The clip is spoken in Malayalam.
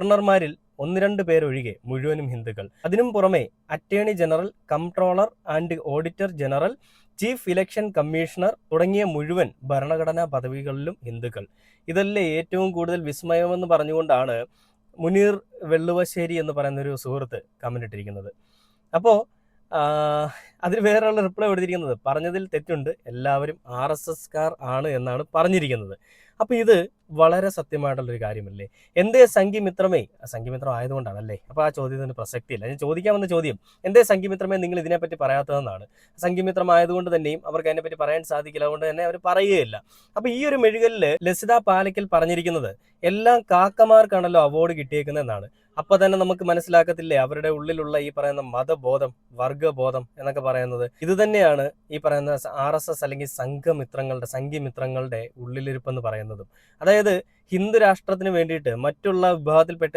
ഗവർണർമാരിൽ 1-2 പേരൊഴികെ മുഴുവനും ഹിന്ദുക്കൾ. അതിനും പുറമെ attorney general, comptroller and auditor general, chief election commissioner തുടങ്ങിയ മുഴുവൻ ഭരണഘടനാ പദവികളിലും ഹിന്ദുക്കൾ. ഇതല്ലേ ഏറ്റവും കൂടുതൽ വിസ്മയമെന്ന് പറഞ്ഞുകൊണ്ടാണ് മുനീർ വെള്ളുവശ്ശേരി എന്ന് പറയുന്നൊരു സുഹൃത്ത് കമന്റ് ഇട്ടിരിക്കുന്നത്. അപ്പോൾ അതിന് വേറെയുള്ള റിപ്ലൈ കൊടുത്തിരിക്കുന്നത്, പറഞ്ഞതിൽ തെറ്റുണ്ട്, എല്ലാവരും RSSകാർ ആണ് എന്നാണ് പറഞ്ഞിരിക്കുന്നത്. അപ്പോൾ ഇത് വളരെ സത്യമായിട്ടുള്ളൊരു കാര്യമല്ലേ? എന്തേ സംഘിമിത്രമേ, സംഘിമിത്രം ആയതുകൊണ്ടാണല്ലേ? അപ്പോൾ ആ ചോദ്യത്തിന് പ്രസക്തിയില്ല. ഞാൻ ചോദിക്കാൻ വന്ന ചോദ്യം, എന്തേ സംഘിമിത്രമേ നിങ്ങൾ ഇതിനെപ്പറ്റി പറയാത്തതെന്നാണ്. സംഘിമിത്രം ആയതുകൊണ്ട് തന്നെയും അവർക്ക് അതിനെപ്പറ്റി പറയാൻ സാധിക്കില്ല, അതുകൊണ്ട് തന്നെ അവർ പറയുകയില്ല. അപ്പോൾ ഈ ഒരു മെഴുകലിൽ ലസിത പാലക്കൽ പറഞ്ഞിരിക്കുന്നത് എല്ലാം കാക്കമാർക്കാണല്ലോ അവാർഡ് കിട്ടിയേക്കുന്നതെന്നാണ്. അപ്പോൾ തന്നെ നമുക്ക് മനസ്സിലാക്കത്തില്ലേ അവരുടെ ഉള്ളിലുള്ള ഈ പറയുന്ന മതബോധം, വർഗബോധം എന്നൊക്കെ പറയുന്നത്. ഇത് തന്നെയാണ് ഈ പറയുന്ന RSS അല്ലെങ്കിൽ സംഘിമിത്രങ്ങളുടെ ഉള്ളിലിരിപ്പെന്ന് പറയുന്നതും. അതായത് ഹിന്ദു രാഷ്ട്രത്തിന് വേണ്ടിയിട്ട് മറ്റുള്ള വിഭാഗത്തിൽപ്പെട്ട